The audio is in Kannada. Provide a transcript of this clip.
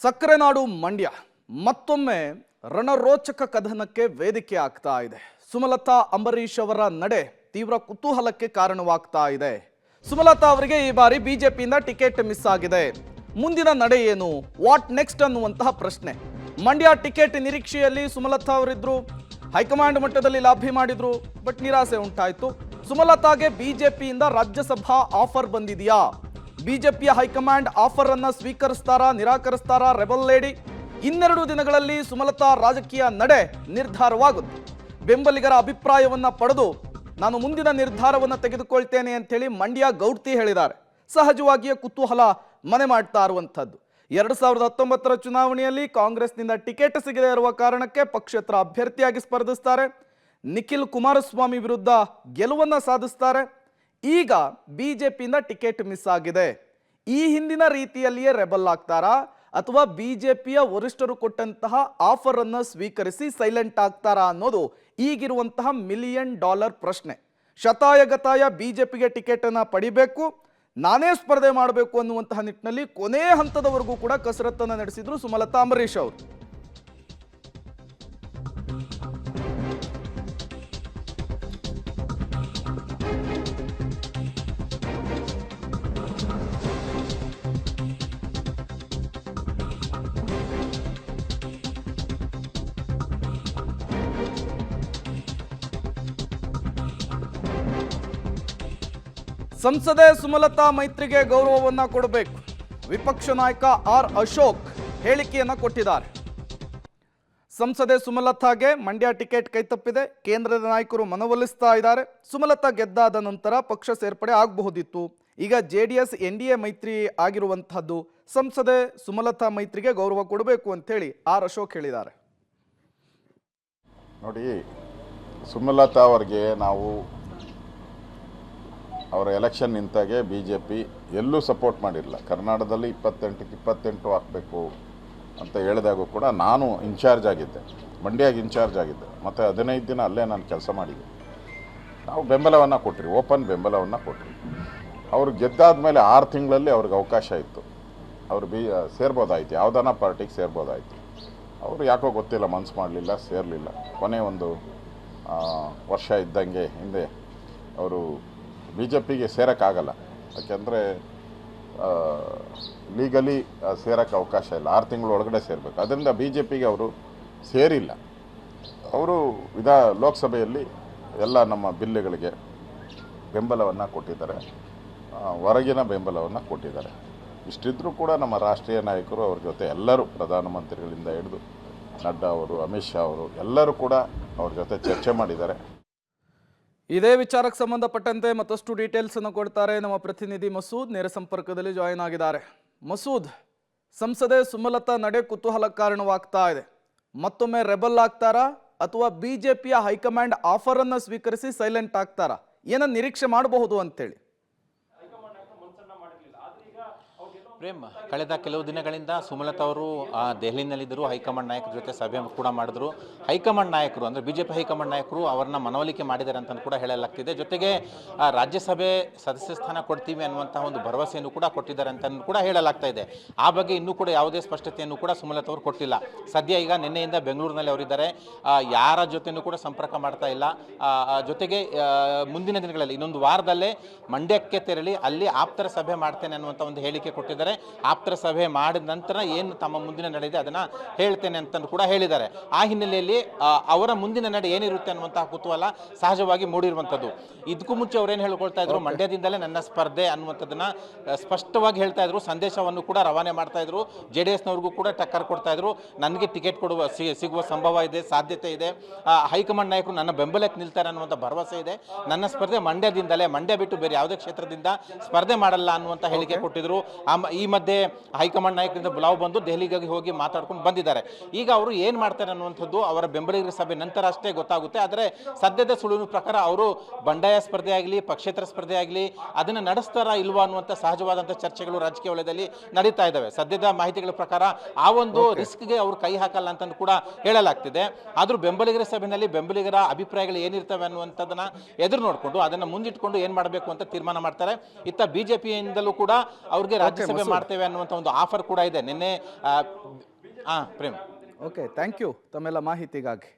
ಸಕ್ಕರೆನಾಡು ಮಂಡ್ಯ ಮತ್ತೊಮ್ಮೆ ರಣರೋಚಕ ಕದನಕ್ಕೆ ವೇದಿಕೆ ಆಗ್ತಾ ಇದೆ. ಸುಮಲತಾ ಅಂಬರೀಶ್ ಅವರ ನಡೆ ತೀವ್ರ ಕುತೂಹಲಕ್ಕೆ ಕಾರಣವಾಗ್ತಾ ಇದೆ. ಸುಮಲತಾ ಅವರಿಗೆ ಈ ಬಾರಿ ಬಿಜೆಪಿಯಿಂದ ಟಿಕೆಟ್ ಮಿಸ್ ಆಗಿದೆ. ಮುಂದಿನ ನಡೆ ಏನು, ವಾಟ್ ನೆಕ್ಸ್ಟ್ ಅನ್ನುವಂತಹ ಪ್ರಶ್ನೆ. ಮಂಡ್ಯ ಟಿಕೆಟ್ ನಿರೀಕ್ಷೆಯಲ್ಲಿ ಸುಮಲತಾ ಅವರಿದ್ರು, ಹೈಕಮಾಂಡ್ ಮಟ್ಟದಲ್ಲಿ ಲಾಭಿ ಮಾಡಿದ್ರು, ಬಟ್ ನಿರಾಸೆ ಉಂಟಾಯಿತು. ಸುಮಲತಾಗೆ ಬಿಜೆಪಿಯಿಂದ ರಾಜ್ಯಸಭಾ ಆಫರ್ ಬಂದಿದೆಯಾ? ಬಿಜೆಪಿಯ ಹೈಕಮಾಂಡ್ ಆಫರ್ ಅನ್ನ ಸ್ವೀಕರಿಸ್ತಾರಾ, ನಿರಾಕರಿಸ್ತಾರಾ ರೆಬಲ್ ಲೇಡಿ? ಇನ್ನೆರಡು ದಿನಗಳಲ್ಲಿ ಸುಮಲತಾ ರಾಜಕೀಯ ನಡೆ ನಿರ್ಧಾರವಾಗುತ್ತೆ. ಬೆಂಬಲಿಗರ ಅಭಿಪ್ರಾಯವನ್ನ ಪಡೆದು ನಾನು ಮುಂದಿನ ನಿರ್ಧಾರವನ್ನು ತೆಗೆದುಕೊಳ್ತೇನೆ ಅಂತೇಳಿ ಮಂಡ್ಯ ಗೌಡ್ತಿ ಹೇಳಿದ್ದಾರೆ. ಸಹಜವಾಗಿಯೇ ಕುತೂಹಲ ಮನೆ ಮಾಡ್ತಾ ಇರುವಂಥದ್ದು. 2019ರ ಚುನಾವಣೆಯಲ್ಲಿ ಕಾಂಗ್ರೆಸ್ನಿಂದ ಟಿಕೆಟ್ ಸಿಗದೇ ಇರುವ ಕಾರಣಕ್ಕೆ ಪಕ್ಷೇತರ ಅಭ್ಯರ್ಥಿಯಾಗಿ ಸ್ಪರ್ಧಿಸ್ತಾರೆ. ನಿಖಿಲ್ ಕುಮಾರಸ್ವಾಮಿ ವಿರುದ್ಧ ಗೆಲುವನ್ನ ಸಾಧಿಸ್ತಾರೆ. ಈಗ ಬಿಜೆಪಿಯಿಂದ ಟಿಕೆಟ್ ಮಿಸ್ ಆಗಿದೆ. ಈ ಹಿಂದಿನ ರೀತಿಯಲ್ಲಿಯೇ ರೆಬಲ್ ಆಗ್ತಾರಾ ಅಥವಾ ಬಿಜೆಪಿಯ ವರಿಷ್ಠರು ಕೊಟ್ಟಂತಹ ಆಫರ್ ಅನ್ನು ಸ್ವೀಕರಿಸಿ ಸೈಲೆಂಟ್ ಆಗ್ತಾರಾ ಅನ್ನೋದು ಈಗಿರುವಂತಹ $1 ಮಿಲಿಯನ್ ಪ್ರಶ್ನೆ. ಶತಾಯಗತಾಯ ಬಿಜೆಪಿಗೆ ಟಿಕೆಟ್ ಅನ್ನ ಪಡಿಬೇಕು, ನಾನೇ ಸ್ಪರ್ಧೆ ಮಾಡಬೇಕು ಅನ್ನುವಂತಹ ನಿಟ್ಟಿನಲ್ಲಿ ಕೊನೆ ಹಂತದವರೆಗೂ ಕೂಡ ಕಸರತ್ತನ್ನು ನಡೆಸಿದ್ರು ಸುಮಲತಾ ಅಂಬರೀಶ್ ಅವರು. ಸಂಸದೆ ಸುಮಲತಾ ಮೈತ್ರಿಗೆ ಗೌರವವನ್ನ ಕೊಡಬೇಕು. ವಿಪಕ್ಷ ನಾಯಕ ಆರ್ ಅಶೋಕ್ ಹೇಳಿಕೆಯನ್ನ ಕೊಟ್ಟಿದ್ದಾರೆ. ಸಂಸದೆ ಸುಮಲತಾಗೆ ಮಂಡ್ಯ ಟಿಕೆಟ್ ಕೈತಪ್ಪಿದೆ, ಕೇಂದ್ರದ ನಾಯಕರು ಮನವೊಲಿಸ್ತಾ ಇದ್ದಾರೆ. ಸುಮಲತಾ ಗೆದ್ದಾದ ನಂತರ ಪಕ್ಷ ಸೇರ್ಪಡೆ ಆಗಬಹುದಿತ್ತು. ಈಗ JDS NDA ಮೈತ್ರಿ ಆಗಿರುವಂತಹದ್ದು. ಸಂಸದೆ ಸುಮಲತಾ ಮೈತ್ರಿಗೆ ಗೌರವ ಕೊಡಬೇಕು ಅಂತ ಹೇಳಿ ಆರ್ ಅಶೋಕ್ ಹೇಳಿದ್ದಾರೆ. ನೋಡಿ, ಸುಮಲತಾ ಅವರಿಗೆ ನಾವು ಅವರ ಎಲೆಕ್ಷನ್ ನಿಂತಾಗೆ BJP ಎಲ್ಲೂ ಸಪೋರ್ಟ್ ಮಾಡಿರಲಿಲ್ಲ. ಕರ್ನಾಟಕದಲ್ಲಿ 28ಕ್ಕೆ 28 ಹಾಕಬೇಕು ಅಂತ ಹೇಳಿದಾಗೂ ಕೂಡ ನಾನು ಇನ್ಚಾರ್ಜ್ ಆಗಿದ್ದೆ, ಮಂಡ್ಯಾಗೆ ಇನ್ಚಾರ್ಜ್ ಆಗಿದ್ದೆ. ಮತ್ತು 15 ದಿನ ಅಲ್ಲೇ ನಾನು ಕೆಲಸ ಮಾಡಿದ್ದೆ. ನಾವು ಬೆಂಬಲವನ್ನು ಕೊಟ್ರಿ, ಓಪನ್ ಬೆಂಬಲವನ್ನು ಕೊಟ್ರಿ. ಅವರು ಗೆದ್ದಾದ ಮೇಲೆ 6 ತಿಂಗಳಲ್ಲಿ ಅವ್ರಿಗೆ ಅವಕಾಶ ಇತ್ತು. ಅವರು ಸೇರ್ಬೋದಾಯ್ತು, ಯಾವುದಾನ ಪಾರ್ಟಿಗೆ ಸೇರ್ಬೋದಾಯಿತು. ಅವರು ಯಾಕೋ ಗೊತ್ತಿಲ್ಲ, ಮನಸ್ಸು ಮಾಡಲಿಲ್ಲ, ಸೇರಲಿಲ್ಲ. ಕೊನೆ ಒಂದು ವರ್ಷ ಇದ್ದಂಗೆ ಹಿಂದೆ ಅವರು BJPಗೆ ಸೇರೋಕ್ಕಾಗಲ್ಲ. ಯಾಕೆಂದರೆ ಲೀಗಲಿ ಸೇರೋಕ್ಕೆ ಅವಕಾಶ ಇಲ್ಲ, 6 ತಿಂಗಳ ಒಳಗಡೆ ಸೇರಬೇಕು. ಅದರಿಂದ BJPಗೆ ಅವರು ಸೇರಿಲ್ಲ. ಅವರು ಲೋಕಸಭೆಯಲ್ಲಿ ಎಲ್ಲ ನಮ್ಮ ಬಿಲ್லுಗಳಿಗೆ ಬೆಂಬಲವನ್ನು ಕೊಟ್ಟಿದ್ದಾರೆ, ಹೊರಗಿನ ಬೆಂಬಲವನ್ನು ಕೊಟ್ಟಿದ್ದಾರೆ. ಇಷ್ಟಿದ್ರೂ ಕೂಡ ನಮ್ಮ ರಾಷ್ಟ್ರೀಯ ನಾಯಕರು ಅವ್ರ ಜೊತೆ ಎಲ್ಲರೂ, ಪ್ರಧಾನಮಂತ್ರಿಗಳಿಂದ ಹಿಡಿದು ನಡ್ಡಾ ಅವರು, ಅಮಿತ್ ಶಾ ಅವರು ಎಲ್ಲರೂ ಕೂಡ ಅವ್ರ ಜೊತೆ ಚರ್ಚೆ ಮಾಡಿದ್ದಾರೆ. ಇದೇ ವಿಚಾರಕ್ಕೆ ಸಂಬಂಧಪಟ್ಟಂತೆ ಮತ್ತಷ್ಟು ಡೀಟೇಲ್ಸ್ ಅನ್ನು ಕೊಡ್ತಾರೆ ನಮ್ಮ ಪ್ರತಿನಿಧಿ ಮಸೂದ್. ನೇರ ಸಂಪರ್ಕದಲ್ಲಿ ಜಾಯಿನ್ ಆಗಿದ್ದಾರೆ. ಮಸೂದ್, ಸಂಸದೆ ಸುಮಲತಾ ನಡೆ ಕುತೂಹಲ ಕಾರಣವಾಗ್ತಾ ಇದೆ. ಮತ್ತೊಮ್ಮೆ ರೆಬಲ್ ಆಗ್ತಾರಾ ಅಥವಾ ಬಿಜೆಪಿಯ ಹೈಕಮಾಂಡ್ ಆಫರ್ ಅನ್ನು ಸ್ವೀಕರಿಸಿ ಸೈಲೆಂಟ್ ಆಗ್ತಾರಾ? ಏನನ್ನ ನಿರೀಕ್ಷೆ ಮಾಡಬಹುದು ಅಂತೇಳಿ? ಪ್ರೇಮ್, ಕಳೆದ ಕೆಲವು ದಿನಗಳಿಂದ ಸುಮಲತಾ ಅವರು ದೆಹಲಿನಲ್ಲಿದ್ದರು. ಹೈಕಮಾಂಡ್ ನಾಯಕರ ಜೊತೆ ಸಭೆ ಕೂಡ ಮಾಡಿದ್ರು. ಹೈಕಮಾಂಡ್ ನಾಯಕರು ಅಂದರೆ BJP ಹೈಕಮಾಂಡ್ ನಾಯಕರು ಅವರನ್ನ ಮನವೊಲಿಕೆ ಮಾಡಿದ್ದಾರೆ ಅಂತ ಕೂಡ ಹೇಳಲಾಗ್ತಿದೆ. ಜೊತೆಗೆ ರಾಜ್ಯಸಭೆ ಸದಸ್ಯ ಸ್ಥಾನ ಕೊಡ್ತೀವಿ ಅನ್ನುವಂತಹ ಒಂದು ಭರವಸೆಯನ್ನು ಕೂಡ ಕೊಟ್ಟಿದ್ದಾರೆ ಅಂತ ಕೂಡ ಹೇಳಲಾಗ್ತಾ ಇದೆ. ಆ ಬಗ್ಗೆ ಇನ್ನೂ ಕೂಡ ಯಾವುದೇ ಸ್ಪಷ್ಟತೆಯನ್ನು ಕೂಡ ಸುಮಲತಾ ಅವರು ಕೊಟ್ಟಿಲ್ಲ. ಸದ್ಯ ಈಗ ನಿನ್ನೆಯಿಂದ ಬೆಂಗಳೂರಿನಲ್ಲಿ ಅವರಿದ್ದಾರೆ. ಯಾರ ಜೊತೆನೂ ಕೂಡ ಸಂಪರ್ಕ ಮಾಡ್ತಾ ಇಲ್ಲ. ಜೊತೆಗೆ ಮುಂದಿನ ದಿನಗಳಲ್ಲಿ ಇನ್ನೊಂದು ವಾರದಲ್ಲೇ ಮಂಡ್ಯಕ್ಕೆ ತೆರಳಿ ಅಲ್ಲಿ ಆಪ್ತರ ಸಭೆ ಮಾಡ್ತೇನೆ ಅನ್ನುವಂಥ ಒಂದು ಹೇಳಿಕೆ ಕೊಟ್ಟಿದ್ದಾರೆ. ಆಪ್ತರ ಸಭೆ ಮಾಡಿದ ನಂತರ ಏನು ತಮ್ಮ ಮುಂದಿನ ನಡೆ ಇದೆ ಅದನ್ನ ಹೇಳ್ತೇನೆ ಅಂತ ಕೂಡ ಹೇಳಿದ್ದಾರೆ. ಆ ಹಿನ್ನೆಲೆಯಲ್ಲಿ ಅವರ ಮುಂದಿನ ನಡೆ ಏನಿರುತ್ತೆ ಅನ್ನುವಂತಹ ಕುತೂಹಲ ಸಹಜವಾಗಿ ಮೂಡಿರುವಂಥದ್ದು. ಇದಕ್ಕೂ ಮುಂಚೆ ಅವರೇನು ಹೇಳ್ಕೊಳ್ತಾ ಇದ್ರು, ಮಂಡ್ಯದಿಂದಲೇ ನನ್ನ ಸ್ಪರ್ಧೆ ಅನ್ನುವಂಥದ್ದನ್ನ ಸ್ಪಷ್ಟವಾಗಿ ಹೇಳ್ತಾ ಇದ್ರು. ಸಂದೇಶವನ್ನು ಕೂಡ ರವಾನೆ ಮಾಡ್ತಾ ಇದ್ರು. JDSನವ್ರಿಗೂ ಕೂಡ ಟಕ್ಕರ್ ಕೊಡ್ತಾ ಇದ್ರು. ನನಗೆ ಟಿಕೆಟ್ ಸಿಗುವ ಸಂಭವ ಇದೆ, ಸಾಧ್ಯತೆ ಇದೆ. ಹೈಕಮಾಂಡ್ ನಾಯಕರು ನನ್ನ ಬೆಂಬಲಕ್ಕೆ ನಿಲ್ತಾರೆ ಅನ್ನುವಂಥ ಭರವಸೆ ಇದೆ. ನನ್ನ ಸ್ಪರ್ಧೆ ಮಂಡ್ಯದಿಂದಲೇ, ಮಂಡ್ಯ ಬಿಟ್ಟು ಬೇರೆ ಯಾವುದೇ ಕ್ಷೇತ್ರದಿಂದ ಸ್ಪರ್ಧೆ ಮಾಡಲ್ಲ ಅನ್ನುವಂಥ ಹೇಳಿಕೆ ಕೊಟ್ಟಿದ್ರು. ಈ ಮಧ್ಯೆ ಹೈಕಮಾಂಡ್ ನಾಯಕರಿಂದ ಬುಲಾವ್ ಬಂದು ದೆಹಲಿಗೆ ಹೋಗಿ ಮಾತಾಡ್ಕೊಂಡು ಬಂದಿದ್ದಾರೆ. ಈಗ ಅವರು ಏನು ಮಾಡ್ತಾರೆ ಅನ್ನುವಂಥದ್ದು ಅವರ ಬೆಂಬಲಿಗರ ಸಭೆ ನಂತರ ಅಷ್ಟೇ ಗೊತ್ತಾಗುತ್ತೆ. ಆದರೆ ಸದ್ಯದ ಸುಳಿವಿನ ಪ್ರಕಾರ ಅವರು ಬಂಡಾಯ ಸ್ಪರ್ಧೆ ಆಗಲಿ, ಪಕ್ಷೇತರ ಸ್ಪರ್ಧೆ ಆಗಲಿ ಅದನ್ನು ನಡೆಸ್ತಾರಾ ಇಲ್ವಾ ಅನ್ನುವಂಥ ಸಹಜವಾದಂಥ ಚರ್ಚೆಗಳು ರಾಜಕೀಯ ವಲಯದಲ್ಲಿ ನಡೀತಾ ಇದ್ದಾವೆ. ಸದ್ಯದ ಮಾಹಿತಿಗಳ ಪ್ರಕಾರ ಆ ಒಂದು ರಿಸ್ಕ್ಗೆ ಅವರು ಕೈ ಹಾಕಲ್ಲ ಅಂತ ಕೂಡ ಹೇಳಲಾಗ್ತಿದೆ. ಆದರೂ ಬೆಂಬಲಿಗರ ಸಭೆಯಲ್ಲಿ ಬೆಂಬಲಿಗರ ಅಭಿಪ್ರಾಯಗಳು ಏನಿರ್ತವೆ ಅನ್ನುವಂಥದ್ದನ್ನ ಎದುರು ನೋಡಿಕೊಂಡು ಅದನ್ನು ಮುಂದಿಟ್ಕೊಂಡು ಏನು ಮಾಡಬೇಕು ಅಂತ ತೀರ್ಮಾನ ಮಾಡ್ತಾರೆ. ಇತ್ತ BJPಯಿಂದಲೂ ಕೂಡ ಅವ್ರಿಗೆ ರಾಜ್ಯಸಭೆ ಮಾಡ್ತೇವೆ ಅನ್ನುವಂಥ ಒಂದು ಆಫರ್ ಕೂಡ ಇದೆ ನಿನ್ನೆ ಪ್ರೇಮ್. ಓಕೆ, ಥ್ಯಾಂಕ್ ಯು ತಮ್ಮೆಲ್ಲ ಮಾಹಿತಿಗಾಗಿ.